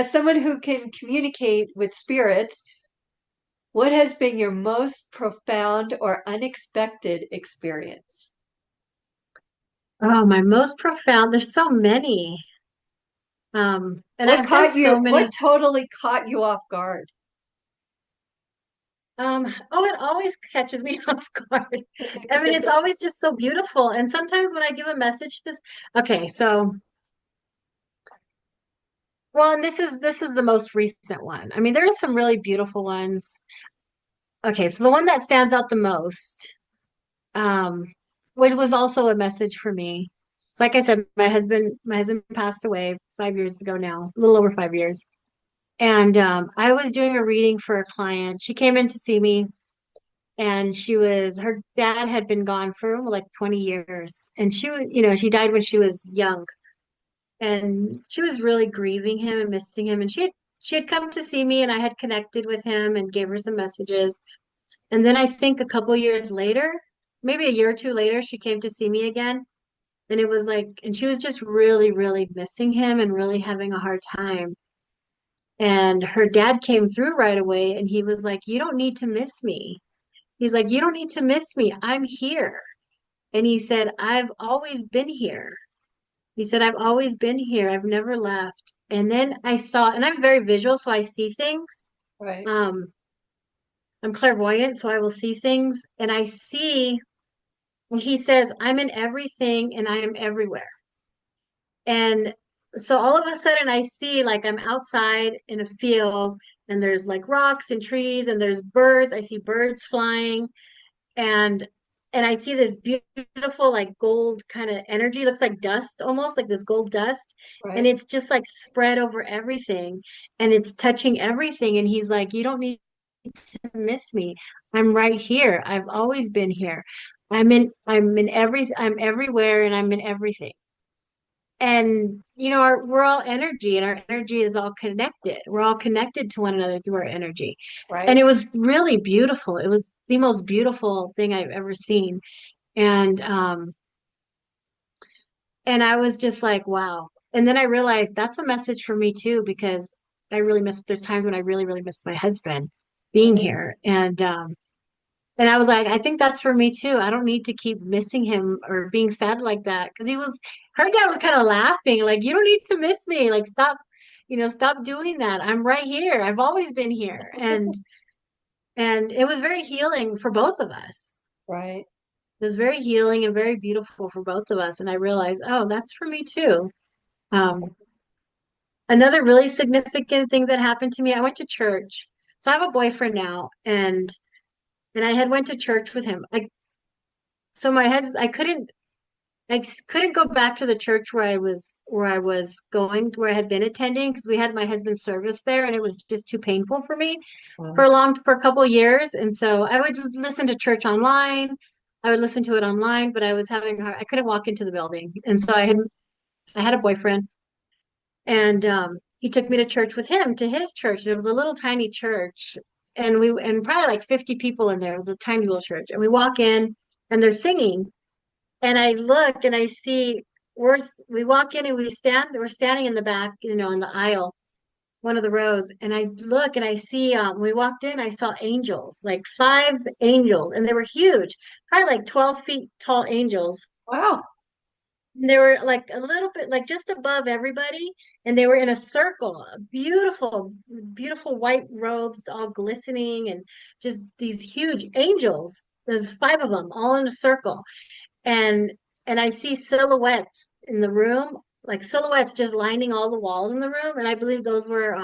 as someone who can communicate with spirits, what has been your most profound or unexpected experience? Oh, my most profound. There's so many. And What I've done caught so you, many. what totally caught you off guard? It always catches me off guard. I mean, it's always just so beautiful. And sometimes when I give a message, okay, so well, and this is the most recent one. I mean, there are some really beautiful ones. Okay, so the one that stands out the most, um, which was also a message for me. So like I said, my husband passed away 5 years ago now, a little over 5 years. And I was doing a reading for a client. She came in to see me, and her dad had been gone for like 20 years. And she died when she was young. And she was really grieving him and missing him. And she had come to see me, and I had connected with him and gave her some messages. And then I think a couple years later, maybe a year or two later, she came to see me again. And it was like, and she was just really, really missing him and really having a hard time. And her dad came through right away, and he was like, "You don't need to miss me." He's like, "You don't need to miss me. I'm here." And he said, "I've always been here." He said, "I've always been here. I've never left." And then I saw, and I'm very visual, so I see things. Right. Um, I'm clairvoyant, so I will see things. And I see, he says, "I'm in everything and I am everywhere." And so all of a sudden I see, like, I'm outside in a field, and there's like rocks and trees, and there's birds. I see birds flying, and I see this beautiful like gold kind of energy. Looks like dust, almost like this gold dust, and Right. it's just like spread over everything, and it's touching everything. And he's like, "You don't need to miss me. I'm right here. I've always been here. I'm everywhere, and I'm in everything." And we're all energy, and our energy is all connected. We're all connected to one another through our energy. And Right. it was really beautiful. It was the most beautiful thing I've ever seen. And I was just like, wow. And then I realized that's a message for me too, because there's times when I really, really miss my husband being Right. here. And I was like, I think that's for me too. I don't need to keep missing him or being sad like that. Because her dad was kind of laughing, like, "You don't need to miss me. Like, stop doing that. I'm right here. I've always been here." And it was very healing for both of us. Right. It was very healing and very beautiful for both of us. And I realized, oh, that's for me too. Um, Another really significant thing that happened to me, I went to church. So I have a boyfriend now, and I had went to church with him. So my husband, I couldn't go back to the church where I was going, where I had been attending, because we had my husband's service there, and it was just too painful for me Wow. for a couple of years. And so I would listen to church online. I would listen to it online, but I couldn't walk into the building. And so I had a boyfriend, and he took me to church with him, to his church. And it was a little tiny church, and probably like 50 people in there. It was a tiny little church. And we walk in, and they're singing, and I look and I see we walk in, and we're standing in the back, in the aisle, one of the rows. And I look and I see, when we walked in, I saw angels, like 5 angels, and they were huge, probably like 12 feet tall angels. Wow. And they were like a little bit like just above everybody, and they were in a circle, beautiful, beautiful white robes, all glistening, and just these huge angels. There's 5 of them all in a circle. And I see silhouettes in the room, like silhouettes just lining all the walls in the room. And I believe those were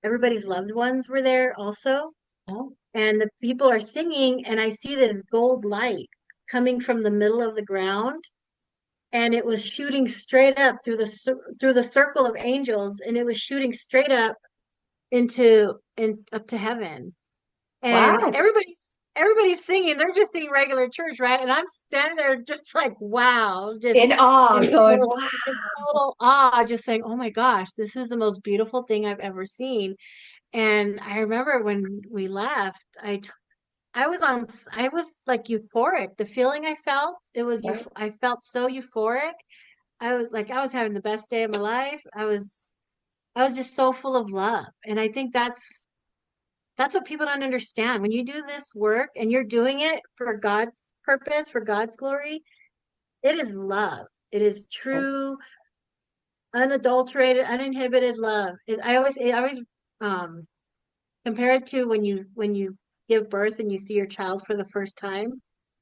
everybody's loved ones were there also. Oh, And the people are singing, and I see this gold light coming from the middle of the ground, and it was shooting straight up through the circle of angels, and it was shooting straight up up to heaven. And wow. everybody's singing. They're just singing regular church, right? And I'm standing there just like, wow, just In awe, in going, total wow. in total awe, just saying, "Oh my gosh, this is the most beautiful thing I've ever seen." And I remember when we left, I was like euphoric. The feeling I felt, Right. I felt so euphoric. I was having the best day of my life. I was just so full of love. And I think that's what people don't understand. When you do this work and you're doing it for God's purpose, for God's glory, it is love. It is Oh, true, unadulterated, uninhibited love. I always um compare it to when you give birth and you see your child for the first time.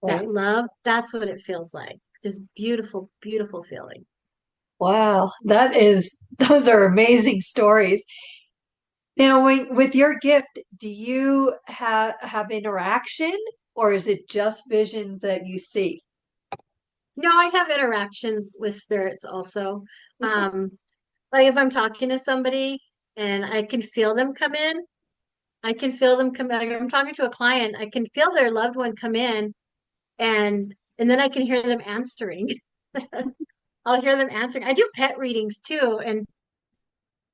That right. love, that's what it feels like. This beautiful, beautiful feeling. Wow, those are amazing stories. Now, with your gift, do you have interaction or is it just visions that you see? No, I have interactions with spirits also. Okay. Um, like if I'm talking to somebody and I can feel them come in, I can feel them come in. Like I'm talking to a client, I can feel their loved one come in and then I can hear them answering. I'll hear them answering. I do pet readings too, and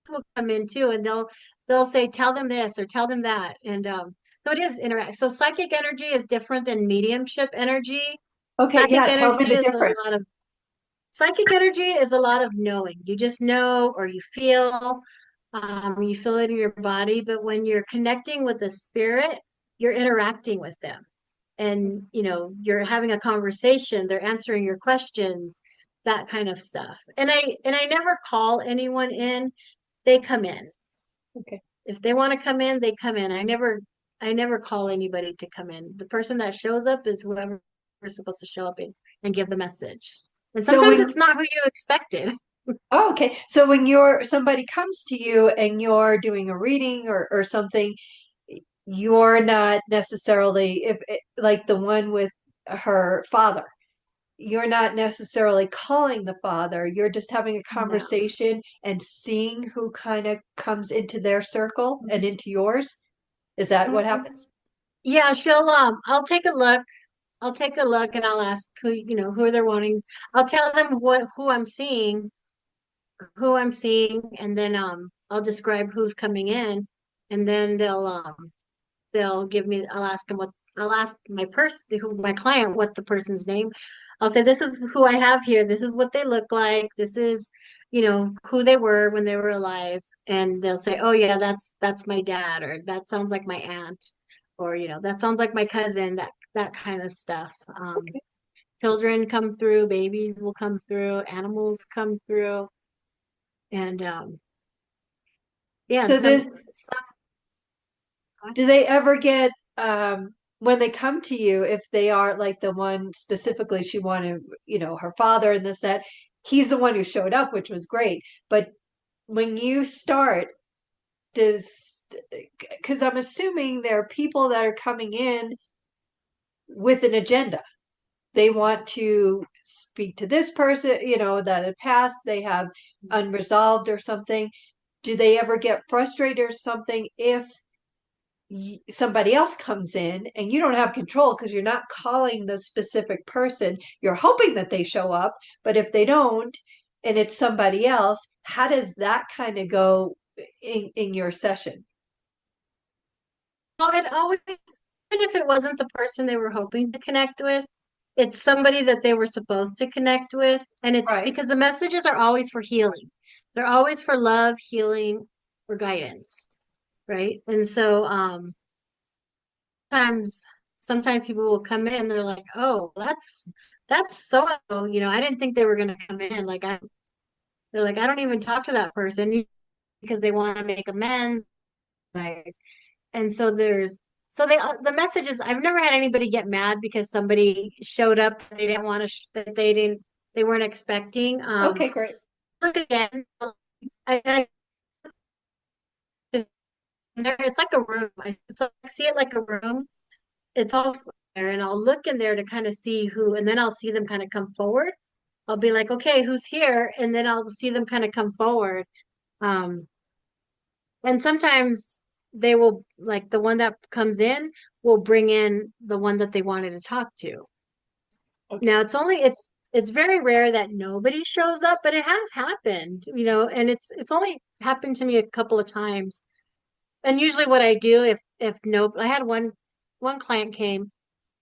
will come in too, and they'll say, tell them this or tell them that. And so it is interact. So psychic energy is different than mediumship energy. Okay, Psychic yeah, tell me energy the is a lot difference. of Psychic energy is a lot of knowing. You just know or you feel it in your body. But when you're connecting with a spirit, you're interacting with them. And you're having a conversation, they're answering your questions, that kind of stuff. And I never call anyone in, they come in. Okay. If they want to come in, they come in. I never call anybody to come in. The person that shows up is whoever is supposed to show up and give the message. And So sometimes when it's not who you expected. Oh, okay. So when somebody comes to you and you're doing a reading or something, you're not necessarily like the one with her father. You're not necessarily calling the father. You're just having a No. conversation and seeing who kind of comes into their circle and into yours. Is that what happens? Yeah, I'll take a look. I'll take a look and I'll ask who they're wanting. I'll tell them who I'm seeing, and then I'll describe who's coming in, and then they'll give me, I'll ask my client what the person's name. I'll say, this is who I have here. This is what they look like. This is, who they were when they were alive. And they'll say, oh yeah, that's my dad, or that sounds like my aunt, or, that sounds like my cousin, that kind of stuff. Children come through, babies will come through, animals come through. And yeah, and So then, some do they ever get when they come to you, if they are like the one specifically she wanted, her father and this, that, he's the one who showed up, which was great. But when you start, does because I'm assuming there are people that are coming in with an agenda. They want to speak to this person, that had passed, they have unresolved or something. Do they ever get frustrated or something if somebody else comes in and you don't have control because you're not calling the specific person? You're hoping that they show up, but if they don't and it's somebody else, how does that kind of go in your session? Well, it always, even if it wasn't the person they were hoping to connect with, it's somebody that they were supposed to connect with. And it's Right. because the messages are always for healing. They're always for love, healing, or guidance. Right. And so sometimes sometimes people will come in and they're like, oh, that's so, I didn't think they were gonna come in. They're like, I don't even talk to that person because they want to make amends. And so the messages, I've never had anybody get mad because somebody showed up that they didn't want to that they weren't expecting. Okay, great. Look again, I it's like a room. I see it like a room. It's all there, and I'll look in there to kind of see who, and then I'll see them kind of come forward. I'll be like, okay, who's here? And then I'll see them kind of come forward. Um, And sometimes they will, like the one that comes in will bring in the one that they wanted to talk to. Okay. Now it's very rare that nobody shows up, but it has happened, and it's only happened to me a couple of times. And usually what I do if no, I had one client came,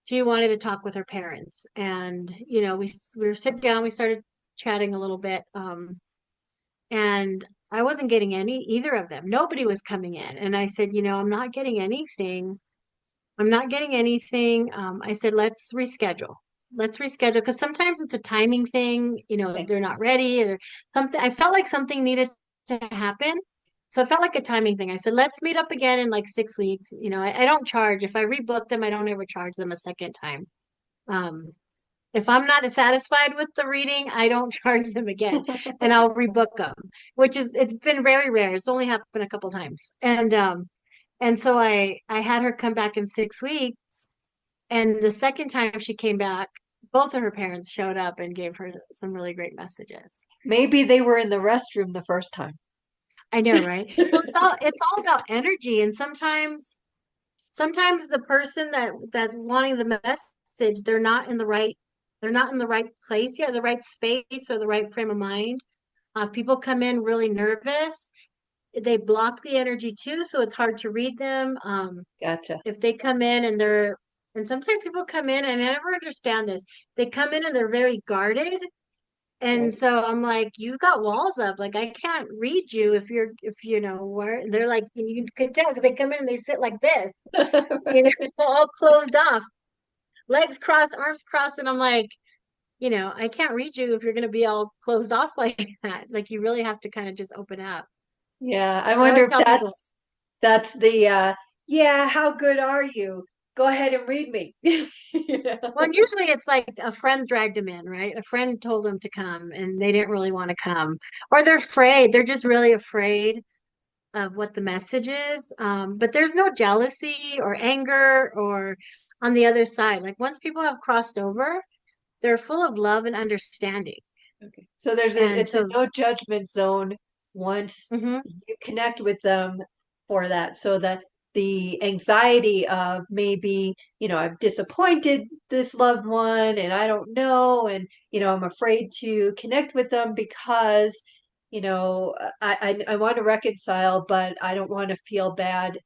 she wanted to talk with her parents, and we were sitting down, we started chatting a little bit, and I wasn't getting any either of them. Nobody was coming in. And I said, I'm not getting anything. I'm not getting anything. I said, let's reschedule. Let's reschedule because sometimes it's a timing thing. Okay. They're not ready or something. I felt like something needed to happen. So it felt like a timing thing. I said, let's meet up again in like 6 weeks. I don't charge. If I rebook them, I don't ever charge them a second time. Um, if I'm not satisfied with the reading, I don't charge them again and I'll rebook them, it's been very rare. It's only happened a couple times. And so I had her come back in 6 weeks. And the second time she came back, both of her parents showed up and gave her some really great messages. Maybe they were in the restroom the first time. I know, right? Well, it's all about energy. And sometimes the person that's wanting the message, they're not in the right place yet, the right space or the right frame of mind. People come in really nervous. They block the energy too, so it's hard to read them. Gotcha. If they come in and sometimes people come in and I never understand this. They come in and they're very guarded. And Right. so I'm like, you've got walls up. Like I can't read you if you know where they're like you could tell because they come in and they sit like this, you know, all closed off, legs crossed, arms crossed, and I'm like, I can't read you if you're gonna be all closed off like that. Like you really have to kind of just open up. Yeah, I I wonder always if tell people, that's the yeah, how good are you? Go ahead and read me. You well, know? and usually it's like a friend dragged them in, right? A friend told them to come and they didn't really want to come. Or they're afraid. They're just really afraid of what the message is. But there's no jealousy or anger or on the other side. Like once people have crossed over, they're full of love and understanding. Okay. So And it's a so, no judgment zone once mhm. you connect with them for that. So that the anxiety of maybe, I've disappointed this loved one and I don't know, and I'm afraid to connect with them because, I want to reconcile, but I don't want to feel bad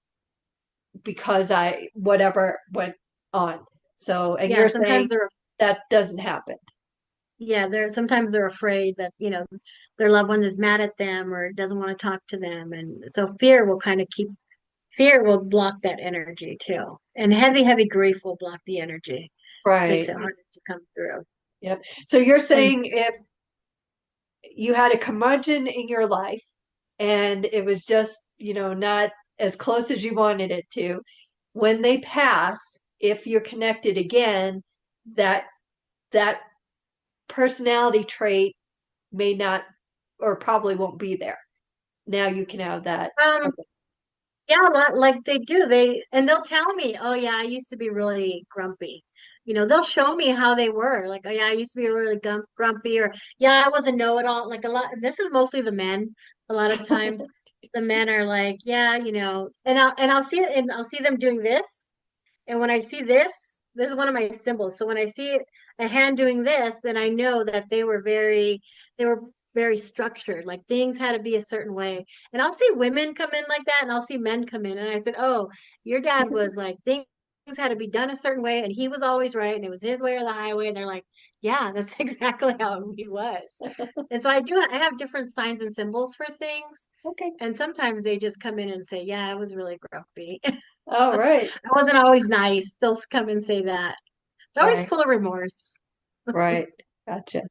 because I whatever went on. So, and Yeah, you're sometimes saying they're that doesn't happen. yeah, they're sometimes they're afraid that, their loved one is mad at them or doesn't want to talk to them. And so fear will block that energy too. And heavy grief will block the energy, makes Right. it harder to come through. Yep. So you're And saying if you had a curmudgeon in your life and it was just, not as close as you wanted it to, when they pass, if you're connected again, that that personality trait may not or probably won't be there. Now you can have that. um Okay. yeah, like they do. They'll tell me, "Oh yeah, I used to be really grumpy." They'll show me how they were. Like, "Oh yeah, I used to be really grumpy," or "Yeah, I was a know-it-all." Like a lot, and this is mostly the men. A lot of times the men are like, "Yeah, and I'll see it and I'll see them doing this. And when I see this is one of my symbols. So when I see a hand doing this, then I know that they were very structured. Like things had to be a certain way. And I'll see women come in like that, and I'll see men come in. And I said, "Oh, your dad was like things had to be done a certain way, and he was always right, and it was his way or the highway." And they're like, "Yeah, that's exactly how he was." And so I have different signs and symbols for things. Okay. And sometimes they just come in and say, "Yeah, I was really grumpy." All right. I wasn't always nice. They'll come and say that. They're always Right. full of remorse. Right. Gotcha.